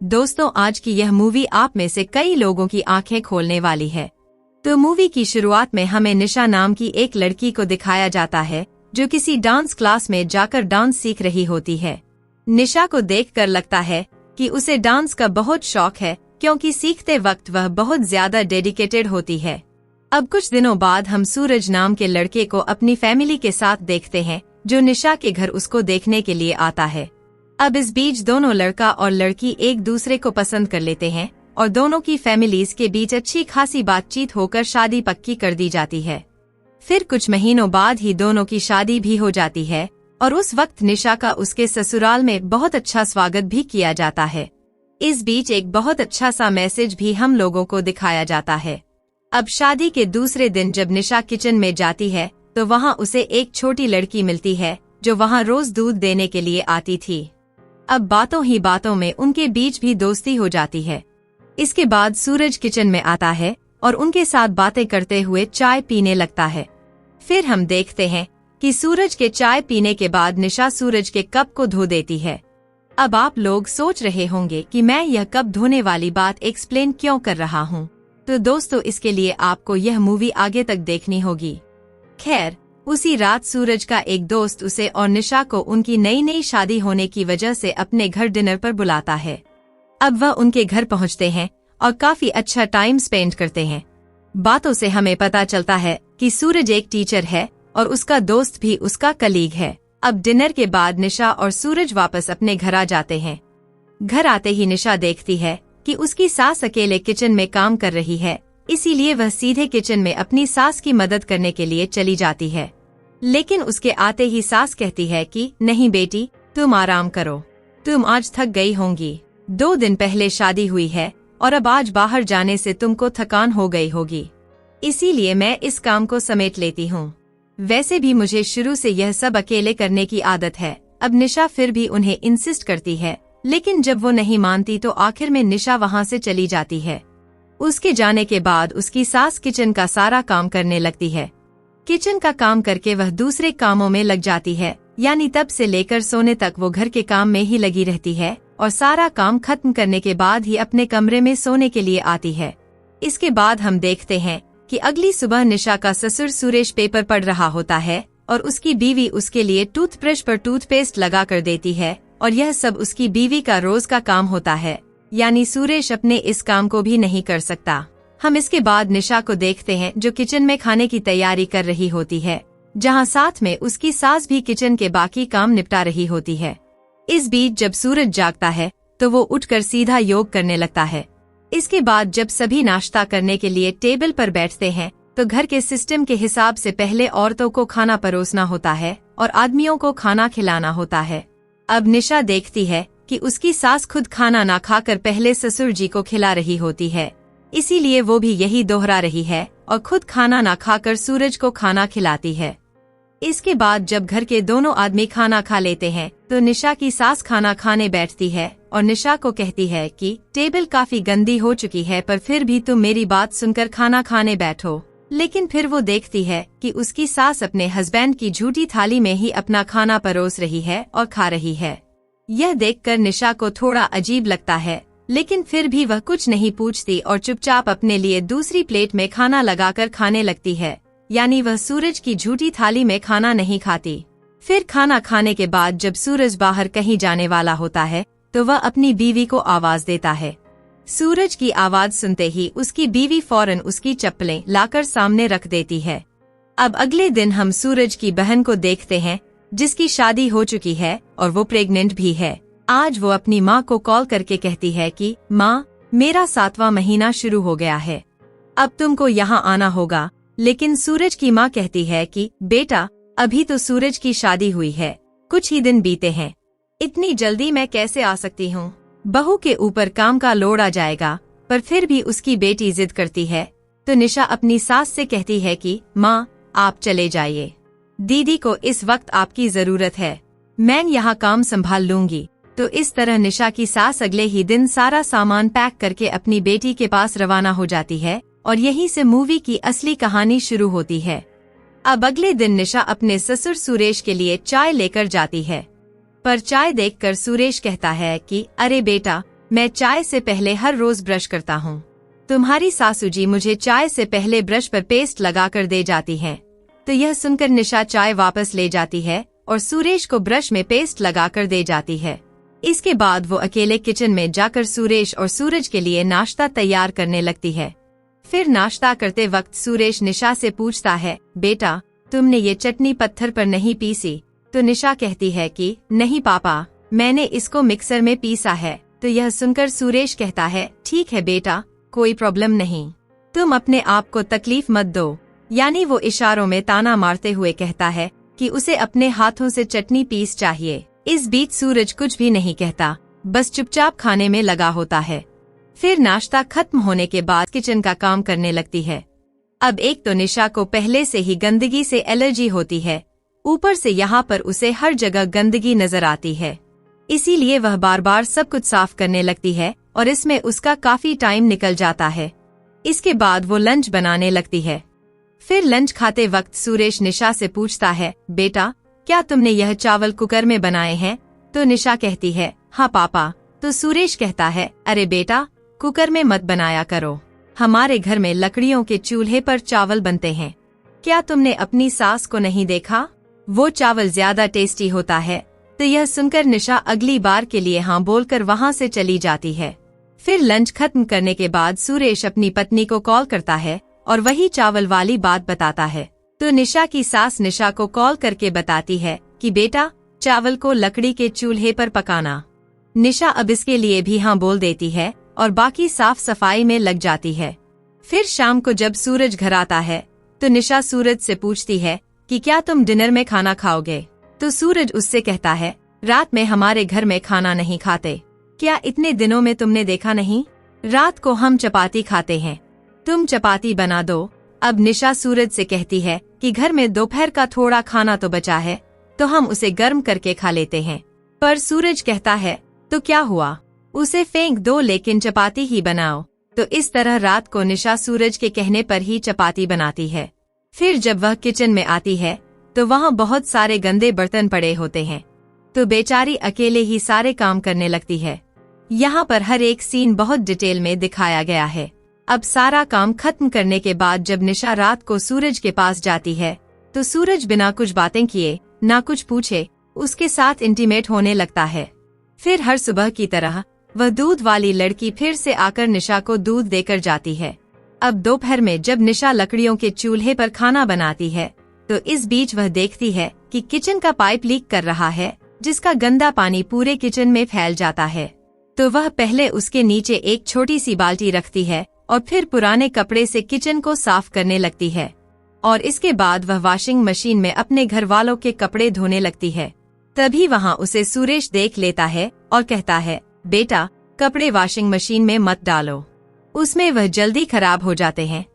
दोस्तों, आज की यह मूवी आप में से कई लोगों की आंखें खोलने वाली है। तो मूवी की शुरुआत में हमें निशा नाम की एक लड़की को दिखाया जाता है जो किसी डांस क्लास में जाकर डांस सीख रही होती है। निशा को देखकर लगता है कि उसे डांस का बहुत शौक है, क्योंकि सीखते वक्त वह बहुत ज्यादा डेडिकेटेड होती है। अब कुछ दिनों बाद हम सूरज नाम के लड़के को अपनी फैमिली के साथ देखते हैं, जो निशा के घर उसको देखने के लिए आता है। अब इस बीच दोनों लड़का और लड़की एक दूसरे को पसंद कर लेते हैं और दोनों की फैमिलीज के बीच अच्छी खासी बातचीत होकर शादी पक्की कर दी जाती है। फिर कुछ महीनों बाद ही दोनों की शादी भी हो जाती है और उस वक्त निशा का उसके ससुराल में बहुत अच्छा स्वागत भी किया जाता है। इस बीच एक बहुत अच्छा सा मैसेज भी हम लोगों को दिखाया जाता है। अब शादी के दूसरे दिन जब निशा किचन में जाती है तो वहाँ उसे एक छोटी लड़की मिलती है जो वहाँ रोज दूध देने के लिए आती थी। अब बातों ही बातों में उनके बीच भी दोस्ती हो जाती है। इसके बाद सूरज किचन में आता है और उनके साथ बातें करते हुए चाय पीने लगता है। फिर हम देखते हैं कि सूरज के चाय पीने के बाद निशा सूरज के कप को धो देती है। अब आप लोग सोच रहे होंगे कि मैं यह कप धोने वाली बात एक्सप्लेन क्यों कर रहा हूँ। तो दोस्तों, इसके लिए आपको यह मूवी आगे तक देखनी होगी। खैर, उसी रात सूरज का एक दोस्त उसे और निशा को उनकी नई नई शादी होने की वजह से अपने घर डिनर पर बुलाता है। अब वह उनके घर पहुंचते हैं और काफी अच्छा टाइम स्पेंड करते हैं। बातों से हमें पता चलता है कि सूरज एक टीचर है और उसका दोस्त भी उसका कलीग है। अब डिनर के बाद निशा और सूरज वापस अपने घर आ जाते हैं। घर आते ही निशा देखती है कि उसकी सास अकेले किचन में काम कर रही है, इसीलिए वह सीधे किचन में अपनी सास की मदद करने के लिए चली जाती है। लेकिन उसके आते ही सास कहती है कि नहीं बेटी, तुम आराम करो, तुम आज थक गई होंगी। 2 दिन पहले शादी हुई है और अब आज बाहर जाने से तुमको थकान हो गई होगी, इसीलिए मैं इस काम को समेट लेती हूँ। वैसे भी मुझे शुरू से यह सब अकेले करने की आदत है। अब निशा फिर भी उन्हें इंसिस्ट करती है, लेकिन जब वो नहीं मानती तो आखिर में निशा वहाँ से चली जाती है। उसके जाने के बाद उसकी सास किचन का सारा काम करने लगती है। किचन का काम करके वह दूसरे कामों में लग जाती है, यानी तब से लेकर सोने तक वो घर के काम में ही लगी रहती है और सारा काम खत्म करने के बाद ही अपने कमरे में सोने के लिए आती है। इसके बाद हम देखते हैं कि अगली सुबह निशा का ससुर सुरेश पेपर पढ़ रहा होता है और उसकी बीवी उसके लिए टूथब्रश पर टूथपेस्ट लगा कर देती है और यह सब उसकी बीवी का रोज का काम होता है, यानी सुरेश अपने इस काम को भी नहीं कर सकता। हम इसके बाद निशा को देखते हैं जो किचन में खाने की तैयारी कर रही होती है, जहां साथ में उसकी सास भी किचन के बाकी काम निपटा रही होती है। इस बीच जब सूरज जागता है तो वो उठकर सीधा योग करने लगता है। इसके बाद जब सभी नाश्ता करने के लिए टेबल पर बैठते हैं तो घर के सिस्टम के हिसाब से पहले औरतों को खाना परोसना होता है और आदमियों को खाना खिलाना होता है। अब निशा देखती है कि उसकी सास खुद खाना ना खाकर पहले ससुर जी को खिला रही होती है, इसीलिए वो भी यही दोहरा रही है और खुद खाना ना खाकर सूरज को खाना खिलाती है। इसके बाद जब घर के दोनों आदमी खाना खा लेते हैं तो निशा की सास खाना खाने बैठती है और निशा को कहती है कि टेबल काफी गंदी हो चुकी है, पर फिर भी तुम मेरी बात सुनकर खाना खाने बैठो। लेकिन फिर वो देखती है कि उसकी सास अपने हस्बैंड की झूठी थाली में ही अपना खाना परोस रही है और खा रही है। यह देखकर निशा को थोड़ा अजीब लगता है, लेकिन फिर भी वह कुछ नहीं पूछती और चुपचाप अपने लिए दूसरी प्लेट में खाना लगाकर खाने लगती है, यानी वह सूरज की झूठी थाली में खाना नहीं खाती। फिर खाना खाने के बाद जब सूरज बाहर कहीं जाने वाला होता है तो वह अपनी बीवी को आवाज देता है। सूरज की आवाज सुनते ही उसकी बीवी फौरन उसकी चप्पलें लाकर सामने रख देती है। अब अगले दिन हम सूरज की बहन को देखते हैं, जिसकी शादी हो चुकी है और वो प्रेग्नेंट भी है। आज वो अपनी माँ को कॉल करके कहती है कि माँ, मेरा 7वां महीना शुरू हो गया है, अब तुमको यहाँ आना होगा। लेकिन सूरज की माँ कहती है कि बेटा, अभी तो सूरज की शादी हुई है, कुछ ही दिन बीते हैं, इतनी जल्दी मैं कैसे आ सकती हूँ, बहू के ऊपर काम का लोड आ जाएगा। पर फिर भी उसकी बेटी जिद करती है तो निशा अपनी सास से कहती है कि माँ, आप चले जाइए, दीदी को इस वक्त आपकी जरूरत है, मैं यहाँ काम संभाल लूंगी। तो इस तरह निशा की सास अगले ही दिन सारा सामान पैक करके अपनी बेटी के पास रवाना हो जाती है और यहीं से मूवी की असली कहानी शुरू होती है। अब अगले दिन निशा अपने ससुर सुरेश के लिए चाय लेकर जाती है, पर चाय देखकर सुरेश कहता है कि अरे बेटा, मैं चाय से पहले हर रोज ब्रश करता हूँ। तुम्हारी सासू जी मुझे चाय से पहले ब्रश पर पेस्ट लगा कर दे जाती है। तो यह सुनकर निशा चाय वापस ले जाती है और सुरेश को ब्रश में पेस्ट लगा कर दे जाती है। इसके बाद वो अकेले किचन में जाकर सुरेश और सूरज के लिए नाश्ता तैयार करने लगती है। फिर नाश्ता करते वक्त सुरेश निशा से पूछता है, बेटा तुमने ये चटनी पत्थर पर नहीं पीसी? तो निशा कहती है कि नहीं पापा, मैंने इसको मिक्सर में पीसा है। तो यह सुनकर सुरेश कहता है, ठीक है बेटा, कोई प्रॉब्लम नहीं, तुम अपने आप को तकलीफ मत दो। यानी वो इशारों में ताना मारते हुए कहता है कि उसे अपने हाथों से चटनी पीस चाहिए। इस बीच सूरज कुछ भी नहीं कहता, बस चुपचाप खाने में लगा होता है। फिर नाश्ता खत्म होने के बाद किचन का काम करने लगती है। अब एक तो निशा को पहले से ही गंदगी से एलर्जी होती है, ऊपर से यहाँ पर उसे हर जगह गंदगी नजर आती है, इसीलिए वह बार बार सब कुछ साफ करने लगती है और इसमें उसका काफी टाइम निकल जाता है। इसके बाद वो लंच बनाने लगती है। फिर लंच खाते वक्त सुरेश निशा से पूछता है, बेटा क्या तुमने यह चावल कुकर में बनाए हैं? तो निशा कहती है, हाँ पापा। तो सुरेश कहता है, अरे बेटा कुकर में मत बनाया करो, हमारे घर में लकड़ियों के चूल्हे पर चावल बनते हैं। क्या तुमने अपनी सास को नहीं देखा? वो चावल ज्यादा टेस्टी होता है। तो यह सुनकर निशा अगली बार के लिए हाँ बोलकर वहाँ से चली जाती है। फिर लंच खत्म करने के बाद सुरेश अपनी पत्नी को कॉल करता है और वही चावल वाली बात बताता है। तो निशा की सास निशा को कॉल करके बताती है कि बेटा चावल को लकड़ी के चूल्हे पर पकाना। निशा अब इसके लिए भी हाँ बोल देती है और बाकी साफ सफाई में लग जाती है। फिर शाम को जब सूरज घर आता है तो निशा सूरज से पूछती है कि क्या तुम डिनर में खाना खाओगे? तो सूरज उससे कहता है, रात में हमारे घर में खाना नहीं खाते, क्या इतने दिनों में तुमने देखा नहीं? रात को हम चपाती खाते हैं, तुम चपाती बना दो। अब निशा सूरज से कहती है कि घर में दोपहर का थोड़ा खाना तो बचा है, तो हम उसे गर्म करके खा लेते हैं। पर सूरज कहता है, तो क्या हुआ, उसे फेंक दो लेकिन चपाती ही बनाओ। तो इस तरह रात को निशा सूरज के कहने पर ही चपाती बनाती है। फिर जब वह किचन में आती है तो वहाँ बहुत सारे गंदे बर्तन पड़े होते हैं, तो बेचारी अकेले ही सारे काम करने लगती है। यहाँ पर हर एक सीन बहुत डिटेल में दिखाया गया है। अब सारा काम खत्म करने के बाद जब निशा रात को सूरज के पास जाती है तो सूरज बिना कुछ बातें किए, ना कुछ पूछे, उसके साथ इंटीमेट होने लगता है। फिर हर सुबह की तरह वह दूध वाली लड़की फिर से आकर निशा को दूध देकर जाती है। अब दोपहर में जब निशा लकड़ियों के चूल्हे पर खाना बनाती है तो इस बीच वह देखती है कि किचन का पाइप लीक कर रहा है, जिसका गंदा पानी पूरे किचन में फैल जाता है। तो वह पहले उसके नीचे एक छोटी सी बाल्टी रखती है और फिर पुराने कपड़े से किचन को साफ करने लगती है और इसके बाद वह वॉशिंग मशीन में अपने घर वालों के कपड़े धोने लगती है। तभी वहाँ उसे सुरेश देख लेता है और कहता है, बेटा कपड़े वॉशिंग मशीन में मत डालो, उसमें वह जल्दी खराब हो जाते हैं,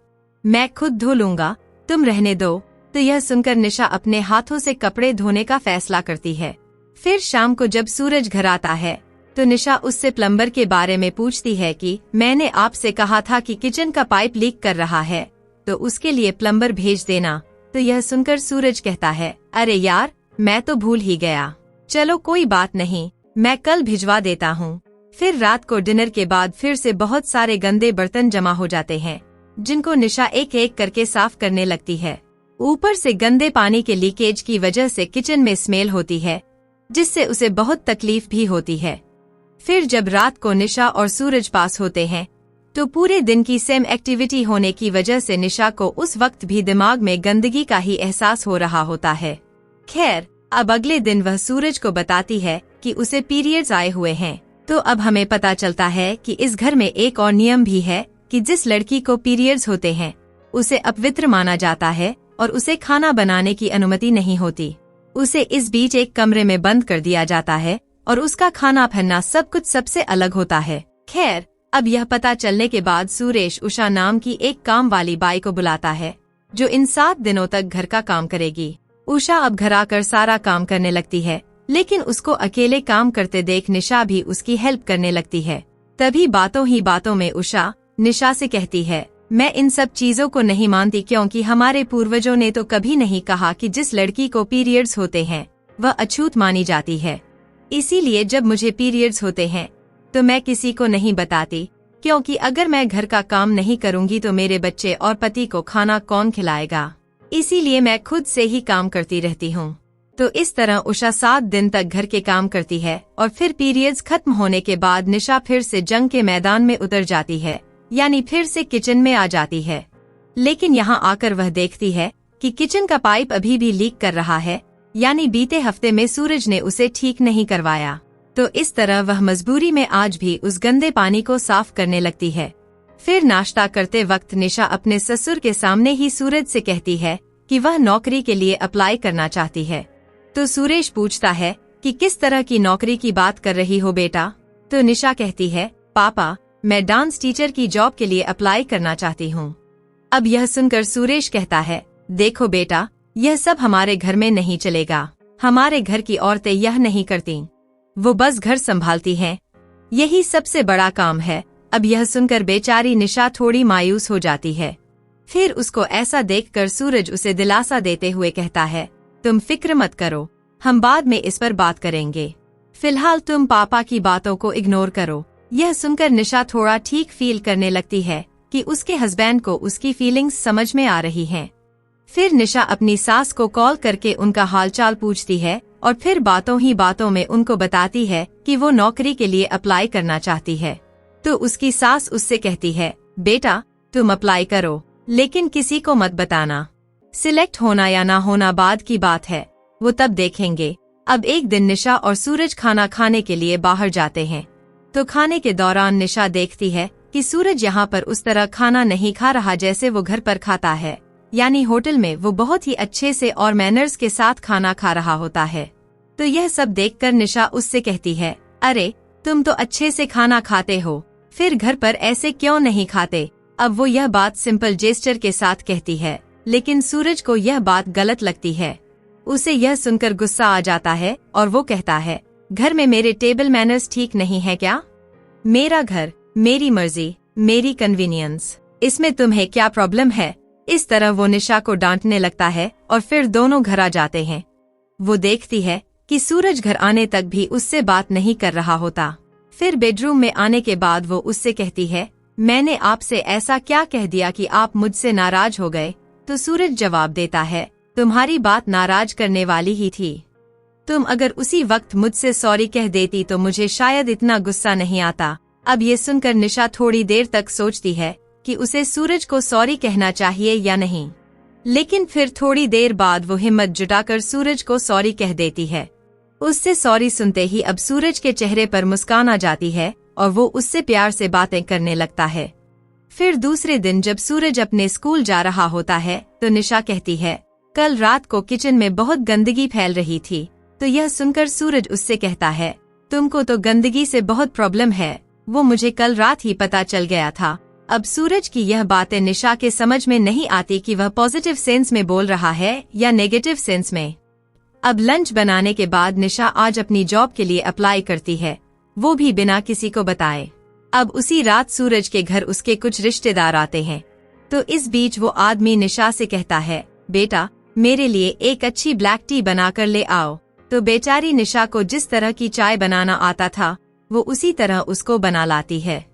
मैं खुद धो लूंगा, तुम रहने दो। तो यह सुनकर निशा अपने हाथों से कपड़े धोने का फैसला करती है। फिर शाम को जब सूरज घर आता है तो निशा उससे प्लम्बर के बारे में पूछती है कि मैंने आपसे कहा था कि किचन का पाइप लीक कर रहा है, तो उसके लिए प्लम्बर भेज देना। तो यह सुनकर सूरज कहता है, अरे यार मैं तो भूल ही गया, चलो कोई बात नहीं, मैं कल भिजवा देता हूँ। फिर रात को डिनर के बाद फिर से बहुत सारे गंदे बर्तन जमा हो जाते हैं, जिनको निशा एक एक करके साफ करने लगती है। ऊपर से गंदे पानी के लीकेज की वजह से किचन में स्मेल होती है, जिससे उसे बहुत तकलीफ भी होती है। फिर जब रात को निशा और सूरज पास होते हैं तो पूरे दिन की सेम एक्टिविटी होने की वजह से निशा को उस वक्त भी दिमाग में गंदगी का ही एहसास हो रहा होता है। खैर अब अगले दिन वह सूरज को बताती है कि उसे पीरियड्स आए हुए हैं। तो अब हमें पता चलता है कि इस घर में एक और नियम भी है कि जिस लड़की को पीरियड्स होते हैं उसे अपवित्र माना जाता है और उसे खाना बनाने की अनुमति नहीं होती। उसे इस बीच एक कमरे में बंद कर दिया जाता है और उसका खाना पहनना सब कुछ सबसे अलग होता है। खैर अब यह पता चलने के बाद सुरेश उषा नाम की एक काम वाली बाई को बुलाता है, जो इन 7 दिनों तक घर का काम करेगी। उषा अब घर आकर सारा काम करने लगती है, लेकिन उसको अकेले काम करते देख निशा भी उसकी हेल्प करने लगती है। तभी बातों ही बातों में उषा निशा से कहती है, मैं इन सब चीजों को नहीं मानती, क्योंकि हमारे पूर्वजों ने तो कभी नहीं कहा कि जिस लड़की को पीरियड्स होते हैं वह अछूत मानी जाती है। इसीलिए जब मुझे पीरियड्स होते हैं तो मैं किसी को नहीं बताती, क्योंकि अगर मैं घर का काम नहीं करूंगी तो मेरे बच्चे और पति को खाना कौन खिलाएगा। इसीलिए मैं खुद से ही काम करती रहती हूँ। तो इस तरह उषा 7 दिन तक घर के काम करती है और फिर पीरियड्स खत्म होने के बाद निशा फिर से जंग के मैदान में उतर जाती है, यानी फिर से किचन में आ जाती है। लेकिन यहाँ आकर वह देखती है कि किचन का पाइप अभी भी लीक कर रहा है, यानी बीते हफ्ते में सूरज ने उसे ठीक नहीं करवाया। तो इस तरह वह मजबूरी में आज भी उस गंदे पानी को साफ करने लगती है। फिर नाश्ता करते वक्त निशा अपने ससुर के सामने ही सूरज से कहती है कि वह नौकरी के लिए अप्लाई करना चाहती है। तो सुरेश पूछता है कि किस तरह की नौकरी की बात कर रही हो बेटा। तो निशा कहती है, पापा मैं डांस टीचर की जॉब के लिए अप्लाई करना चाहती हूँ। अब यह सुनकर सुरेश कहता है, देखो बेटा, यह सब हमारे घर में नहीं चलेगा। हमारे घर की औरतें यह नहीं करती, वो बस घर संभालती हैं, यही सबसे बड़ा काम है। अब यह सुनकर बेचारी निशा थोड़ी मायूस हो जाती है। फिर उसको ऐसा देखकर सूरज उसे दिलासा देते हुए कहता है, तुम फिक्र मत करो, हम बाद में इस पर बात करेंगे। फिलहाल तुम पापा की बातों को इग्नोर करो। यह सुनकर निशा थोड़ा ठीक फील करने लगती है कि उसके हस्बैंड को उसकी फीलिंग्स समझ में आ रही हैं। फिर निशा अपनी सास को कॉल करके उनका हालचाल पूछती है और फिर बातों ही बातों में उनको बताती है कि वो नौकरी के लिए अप्लाई करना चाहती है। तो उसकी सास उससे कहती है, बेटा तुम अप्लाई करो, लेकिन किसी को मत बताना। सिलेक्ट होना या ना होना बाद की बात है, वो तब देखेंगे। अब एक दिन निशा और सूरज खाना खाने के लिए बाहर जाते हैं। तो खाने के दौरान निशा देखती है कि सूरज यहाँ पर उस तरह खाना नहीं खा रहा जैसे वो घर पर खाता है, यानी होटल में वो बहुत ही अच्छे से और मैनर्स के साथ खाना खा रहा होता है। तो यह सब देखकर निशा उससे कहती है, अरे तुम तो अच्छे से खाना खाते हो, फिर घर पर ऐसे क्यों नहीं खाते। अब वो यह बात सिंपल जेस्चर के साथ कहती है, लेकिन सूरज को यह बात गलत लगती है। उसे यह सुनकर गुस्सा आ जाता है और वो कहता है, घर में मेरे टेबल मैनर्स ठीक नहीं है क्या? मेरा घर, मेरी मर्जी, मेरी कन्वीनियंस, इसमें तुम्हें क्या प्रॉब्लम है? इस तरह वो निशा को डांटने लगता है और फिर दोनों घर आ जाते हैं। वो देखती है कि सूरज घर आने तक भी उससे बात नहीं कर रहा होता। फिर बेडरूम में आने के बाद वो उससे कहती है, मैंने आपसे ऐसा क्या कह दिया कि आप मुझसे नाराज हो गए? तो सूरज जवाब देता है, तुम्हारी बात नाराज करने वाली ही थी। तुम अगर उसी वक्त मुझसे सॉरी कह देती तो मुझे शायद इतना गुस्सा नहीं आता। अब ये सुनकर निशा थोड़ी देर तक सोचती है कि उसे सूरज को सॉरी कहना चाहिए या नहीं, लेकिन फिर थोड़ी देर बाद वो हिम्मत जुटाकर सूरज को सॉरी कह देती है। उससे सॉरी सुनते ही अब सूरज के चेहरे पर मुस्कान आ जाती है और वो उससे प्यार से बातें करने लगता है। फिर दूसरे दिन जब सूरज अपने स्कूल जा रहा होता है तो निशा कहती है, कल रात को किचन में बहुत गंदगी फैल रही थी। तो यह सुनकर सूरज उससे कहता है, तुमको तो गंदगी से बहुत प्रॉब्लम है, वो मुझे कल रात ही पता चल गया था। अब सूरज की यह बातें निशा के समझ में नहीं आती कि वह पॉजिटिव सेंस में बोल रहा है या नेगेटिव सेंस में। अब लंच बनाने के बाद निशा आज अपनी जॉब के लिए अप्लाई करती है, वो भी बिना किसी को बताए। अब उसी रात सूरज के घर उसके कुछ रिश्तेदार आते हैं। तो इस बीच वो आदमी निशा से कहता है, बेटा मेरे लिए एक अच्छी ब्लैक टी बनाकर ले आओ। तो बेचारी निशा को जिस तरह की चाय बनाना आता था वो उसी तरह उसको बना लाती है।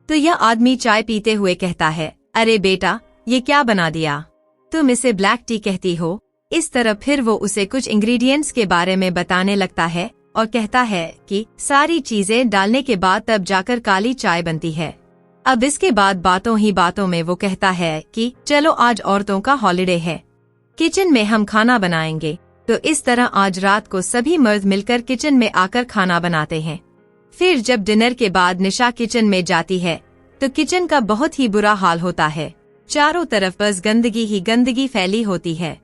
तो यह आदमी चाय पीते हुए कहता है, अरे बेटा ये क्या बना दिया, तुम इसे ब्लैक टी कहती हो? इस तरह फिर वो उसे कुछ इंग्रेडिएंट्स के बारे में बताने लगता है और कहता है कि सारी चीजें डालने के बाद तब जाकर काली चाय बनती है। अब इसके बाद बातों ही बातों में वो कहता है कि चलो आज औरतों का हॉलिडे है, किचन में हम खाना बनाएंगे। तो इस तरह आज रात को सभी मर्द मिलकर किचन में आकर खाना बनाते हैं। फिर जब डिनर के बाद निशा किचन में जाती है तो किचन का बहुत ही बुरा हाल होता है, चारों तरफ बस गंदगी ही गंदगी फैली होती है।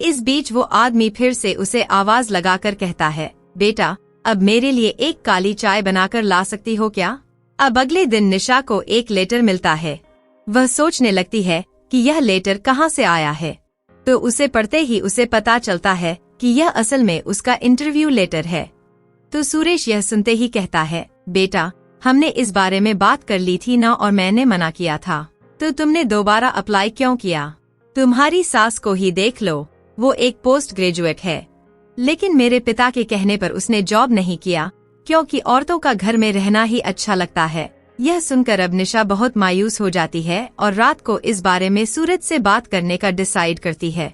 इस बीच वो आदमी फिर से उसे आवाज लगाकर कहता है, बेटा अब मेरे लिए एक काली चाय बनाकर ला सकती हो क्या? अब अगले दिन निशा को एक लेटर मिलता है। वह सोचने लगती है कि यह लेटर कहाँ से आया है। तो उसे पढ़ते ही उसे पता चलता है कि यह असल में उसका इंटरव्यू लेटर है। तो सुरेश यह सुनते ही कहता है, बेटा हमने इस बारे में बात कर ली थी ना और मैंने मना किया था, तो तुमने दोबारा अप्लाई क्यों किया? तुम्हारी सास को ही देख लो, वो एक पोस्ट ग्रेजुएट है, लेकिन मेरे पिता के कहने पर उसने जॉब नहीं किया, क्योंकि औरतों का घर में रहना ही अच्छा लगता है। यह सुनकर अब निशा बहुत मायूस हो जाती है और रात को इस बारे में सूरज से बात करने का डिसाइड करती है।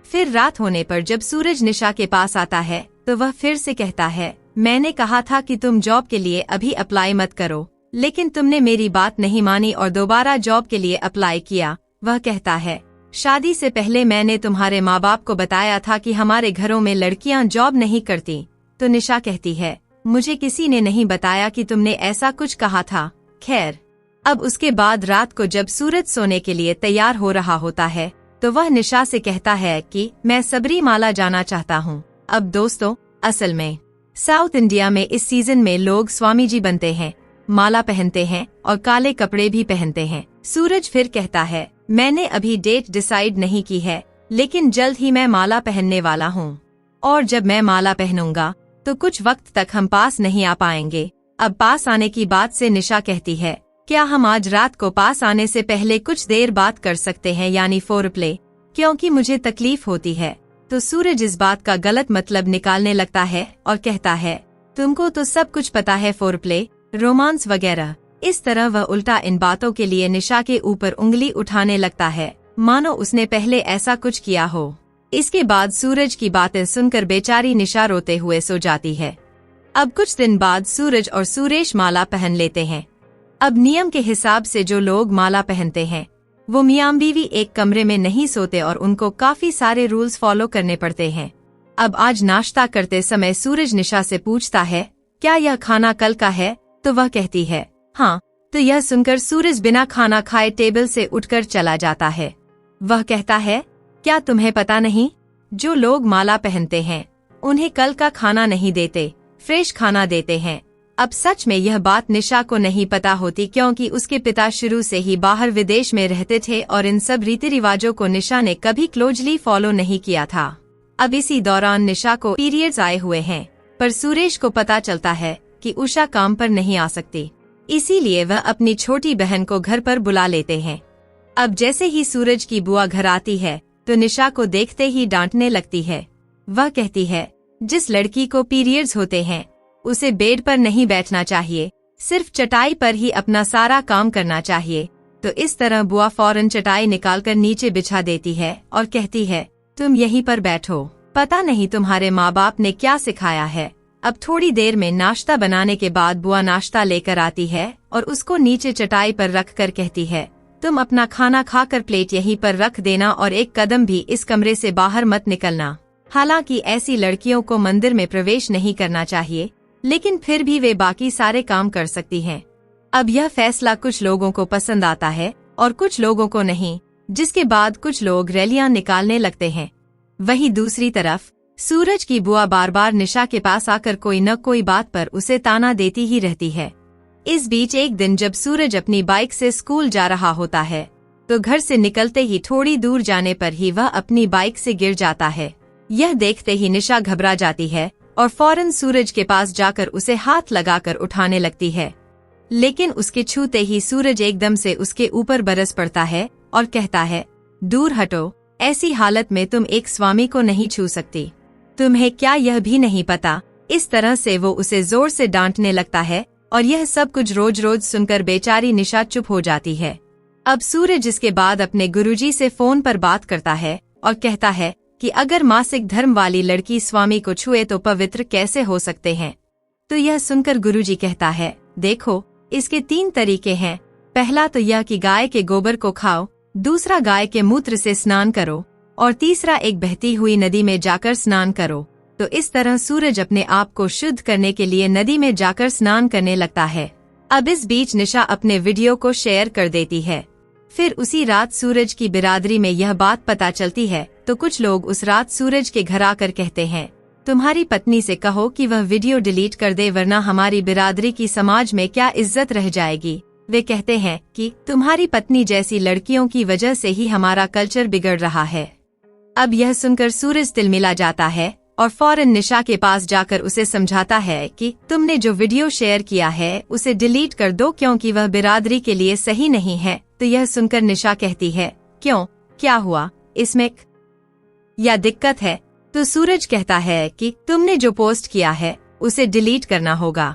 फिर रात होने पर जब सूरज निशा के पास आता है तो वह फिर से कहता है, मैंने कहा था कि तुम जॉब के लिए अभी अप्लाई मत करो, लेकिन तुमने मेरी बात नहीं मानी और दोबारा जॉब के लिए अप्लाई किया। वह कहता है, शादी से पहले मैंने तुम्हारे माँ बाप को बताया था कि हमारे घरों में लड़कियाँ जॉब नहीं करती। तो निशा कहती है, मुझे किसी ने नहीं बताया कि तुमने ऐसा कुछ कहा था। खैर, अब उसके बाद रात को जब सूरज सोने के लिए तैयार हो रहा होता है तो वह निशा से कहता है कि मैं सबरीमाला जाना चाहता हूँ। अब दोस्तों, असल में साउथ इंडिया में इस सीजन में लोग स्वामी जी बनते हैं, माला पहनते हैं और काले कपड़े भी पहनते हैं। सूरज फिर कहता है, मैंने अभी डेट डिसाइड नहीं की है, लेकिन जल्द ही मैं माला पहनने वाला हूँ और जब मैं माला पहनूंगा तो कुछ वक्त तक हम पास नहीं आ पाएंगे। अब पास आने की बात से निशा कहती है, क्या हम आज रात को पास आने से पहले कुछ देर बात कर सकते हैं, यानी फोरप्ले, क्योंकि मुझे तकलीफ होती है। तो सूरज इस बात का गलत मतलब निकालने लगता है और कहता है, तुमको तो सब कुछ पता है, फोरप्ले, रोमांस वगैरह। इस तरह वह उल्टा इन बातों के लिए निशा के ऊपर उंगली उठाने लगता है, मानो उसने पहले ऐसा कुछ किया हो। इसके बाद सूरज की बातें सुनकर बेचारी निशा रोते हुए सो जाती है। अब कुछ दिन बाद सूरज और सुरेश माला पहन लेते हैं। अब नियम के हिसाब से जो लोग माला पहनते हैं वो मियां बीवी एक कमरे में नहीं सोते और उनको काफी सारे रूल्स फॉलो करने पड़ते हैं। अब आज नाश्ता करते समय सूरज निशा से पूछता है, क्या यह खाना कल का है? तो वह कहती है, हाँ। तो यह सुनकर सूरज बिना खाना खाए टेबल से उठकर चला जाता है। वह कहता है, क्या तुम्हें पता नहीं, जो लोग माला पहनते हैं उन्हें कल का खाना नहीं देते, फ्रेश खाना देते हैं। अब सच में यह बात निशा को नहीं पता होती, क्योंकि उसके पिता शुरू से ही बाहर विदेश में रहते थे और इन सब रीति रिवाजों को निशा ने कभी क्लोजली फॉलो नहीं किया था। अब इसी दौरान निशा को पीरियड्स आए हुए हैं, पर सुरेश को पता चलता है कि उषा काम पर नहीं आ सकती, इसीलिए वह अपनी छोटी बहन को घर पर बुला लेते हैं। अब जैसे ही सूरज की बुआ घर आती है तो निशा को देखते ही डांटने लगती है। वह कहती है, जिस लड़की को पीरियड्स होते हैं उसे बेड पर नहीं बैठना चाहिए, सिर्फ चटाई पर ही अपना सारा काम करना चाहिए। तो इस तरह बुआ फौरन चटाई निकालकर नीचे बिछा देती है और कहती है, तुम यहीं पर बैठो, पता नहीं तुम्हारे माँ बाप ने क्या सिखाया है। अब थोड़ी देर में नाश्ता बनाने के बाद बुआ नाश्ता लेकर आती है और उसको नीचे चटाई पर रख कर कहती है, तुम अपना खाना खाकर प्लेट यहीं पर रख देना और एक कदम भी इस कमरे से बाहर मत निकलना। हालांकि ऐसी लड़कियों को मंदिर में प्रवेश नहीं करना चाहिए, लेकिन फिर भी वे बाकी सारे काम कर सकती हैं। अब यह फैसला कुछ लोगों को पसंद आता है और कुछ लोगों को नहीं, जिसके बाद कुछ लोग रैलियां निकालने लगते हैं। वहीं दूसरी तरफ सूरज की बुआ बार बार निशा के पास आकर कोई न कोई बात पर उसे ताना देती ही रहती है। इस बीच एक दिन जब सूरज अपनी बाइक से स्कूल जा रहा होता है तो घर से निकलते ही थोड़ी दूर जाने पर ही वह अपनी बाइक से गिर जाता है। यह देखते ही निशा घबरा जाती है और फौरन सूरज के पास जाकर उसे हाथ लगाकर उठाने लगती है, लेकिन उसके छूते ही सूरज एकदम से उसके ऊपर बरस पड़ता है और कहता है, दूर हटो, ऐसी हालत में तुम एक स्वामी को नहीं छू सकती, तुम्हें क्या यह भी नहीं पता। इस तरह से वो उसे जोर से डांटने लगता है और यह सब कुछ रोज रोज सुनकर बेचारी निशा चुप हो जाती है। अब सूरज इसके बाद अपने गुरुजी से फोन पर बात करता है और कहता है कि अगर मासिक धर्म वाली लड़की स्वामी को छुए तो पवित्र कैसे हो सकते हैं। तो यह सुनकर गुरुजी कहता है, देखो, इसके 3 तरीके हैं। पहला तो यह कि गाय के गोबर को खाओ, दूसरा गाय के मूत्र से स्नान करो और तीसरा एक बहती हुई नदी में जाकर स्नान करो। तो इस तरह सूरज अपने आप को शुद्ध करने के लिए नदी में जाकर स्नान करने लगता है। अब इस बीच निशा अपने वीडियो को शेयर कर देती है। फिर उसी रात सूरज की बिरादरी में यह बात पता चलती है तो कुछ लोग उस रात सूरज के घर आकर कहते हैं, तुम्हारी पत्नी से कहो कि वह वीडियो डिलीट कर दे, वरना हमारी बिरादरी की समाज में क्या इज्जत रह जाएगी। वे कहते हैं कि तुम्हारी पत्नी जैसी लड़कियों की वजह से ही हमारा कल्चर बिगड़ रहा है। अब यह सुनकर सूरज तिलमिला जाता है और फौरन निशा के पास जाकर उसे समझाता है कि तुमने जो वीडियो शेयर किया है उसे डिलीट कर दो, क्योंकि वह बिरादरी के लिए सही नहीं है। तो यह सुनकर निशा कहती है, क्यों, क्या हुआ, इसमें या दिक्कत है? तो सूरज कहता है कि तुमने जो पोस्ट किया है उसे डिलीट करना होगा।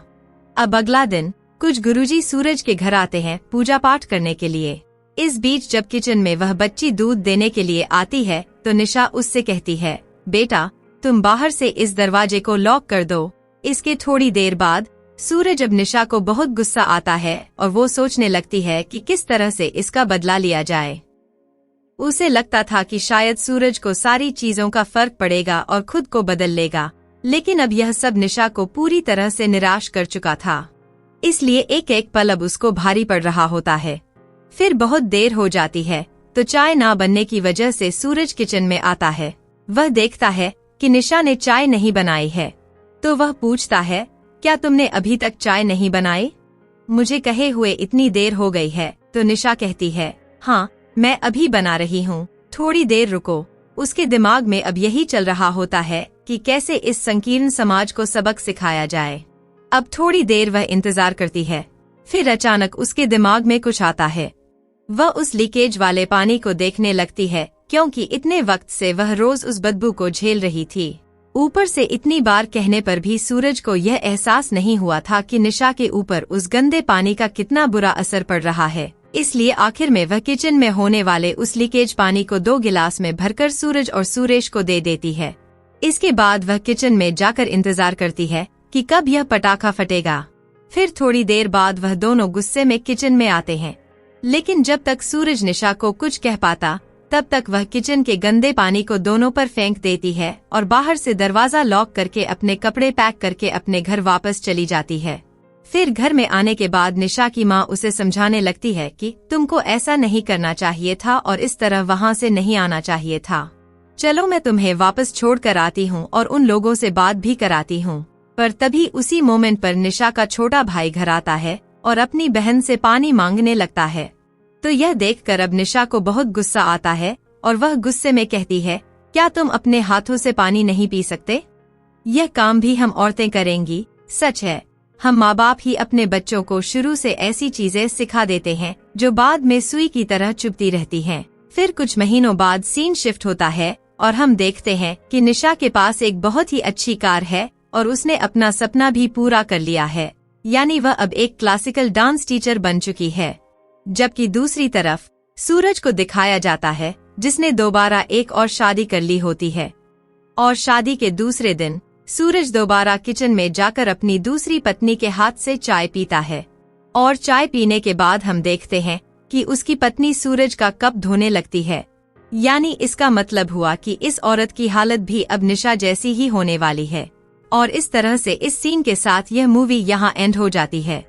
अब अगला दिन कुछ गुरुजी सूरज के घर आते हैं पूजा पाठ करने के लिए। इस बीच जब किचन में वह बच्ची दूध देने के लिए आती है तो निशा उससे कहती है, बेटा तुम बाहर से इस दरवाजे को लॉक कर दो। इसके थोड़ी देर बाद सूरज अब निशा को बहुत गुस्सा आता है और वो सोचने लगती है कि किस तरह से इसका बदला लिया जाए। उसे लगता था कि शायद सूरज को सारी चीजों का फर्क पड़ेगा और खुद को बदल लेगा, लेकिन अब यह सब निशा को पूरी तरह से निराश कर चुका था। इसलिए एक एक पल अब उसको भारी पड़ रहा होता है। फिर बहुत देर हो जाती है तो चाय ना बनने की वजह से सूरज किचन में आता है। वह देखता है कि निशा ने चाय नहीं बनाई है, तो वह पूछता है, क्या तुमने अभी तक चाय नहीं बनाई? मुझे कहे हुए इतनी देर हो गई है। तो निशा कहती है, हाँ मैं अभी बना रही हूँ, थोड़ी देर रुको। उसके दिमाग में अब यही चल रहा होता है कि कैसे इस संकीर्ण समाज को सबक सिखाया जाए। अब थोड़ी देर वह इंतजार करती है, फिर अचानक उसके दिमाग में कुछ आता है। वह उस लीकेज वाले पानी को देखने लगती है, क्योंकि इतने वक्त से वह रोज उस बदबू को झेल रही थी। ऊपर से इतनी बार कहने पर भी सूरज को यह एहसास नहीं हुआ था कि निशा के ऊपर उस गंदे पानी का कितना बुरा असर पड़ रहा है। इसलिए आखिर में वह किचन में होने वाले उस लीकेज पानी को 2 गिलास में भरकर सूरज और सुरेश को दे देती है। इसके बाद वह किचन में जाकर इंतजार करती है कि कब यह पटाखा फटेगा। फिर थोड़ी देर बाद वह दोनों गुस्से में किचन में आते हैं, लेकिन जब तक सूरज निशा को कुछ कह पाता तब तक वह किचन के गंदे पानी को दोनों पर फेंक देती है और बाहर से दरवाजा लॉक करके अपने कपड़े पैक करके अपने घर वापस चली जाती है। फिर घर में आने के बाद निशा की माँ उसे समझाने लगती है कि तुमको ऐसा नहीं करना चाहिए था और इस तरह वहाँ से नहीं आना चाहिए था। चलो मैं तुम्हें वापस छोड़ कर आती हूँ और उन लोगों से बात भी कराती हूँ। पर तभी उसी मोमेंट पर निशा का छोटा भाई घर आता है और अपनी बहन से पानी मांगने लगता है। तो यह देखकर अब निशा को बहुत गुस्सा आता है और वह गुस्से में कहती है, क्या तुम अपने हाथों से पानी नहीं पी सकते? यह काम भी हम औरतें करेंगी। सच है, हम माँ बाप ही अपने बच्चों को शुरू से ऐसी चीजें सिखा देते हैं जो बाद में सुई की तरह चुभती रहती हैं। फिर कुछ महीनों बाद सीन शिफ्ट होता है और हम देखते हैं कि निशा के पास एक बहुत ही अच्छी कार है और उसने अपना सपना भी पूरा कर लिया है, यानी वह अब एक क्लासिकल डांस टीचर बन चुकी है। जबकि दूसरी तरफ सूरज को दिखाया जाता है जिसने दोबारा एक और शादी कर ली होती है और शादी के दूसरे दिन सूरज दोबारा किचन में जाकर अपनी दूसरी पत्नी के हाथ से चाय पीता है और चाय पीने के बाद हम देखते हैं कि उसकी पत्नी सूरज का कप धोने लगती है। यानी इसका मतलब हुआ कि इस औरत की हालत भी अब निशा जैसी ही होने वाली है। और इस तरह से इस सीन के साथ यह मूवी यहाँ एंड हो जाती है।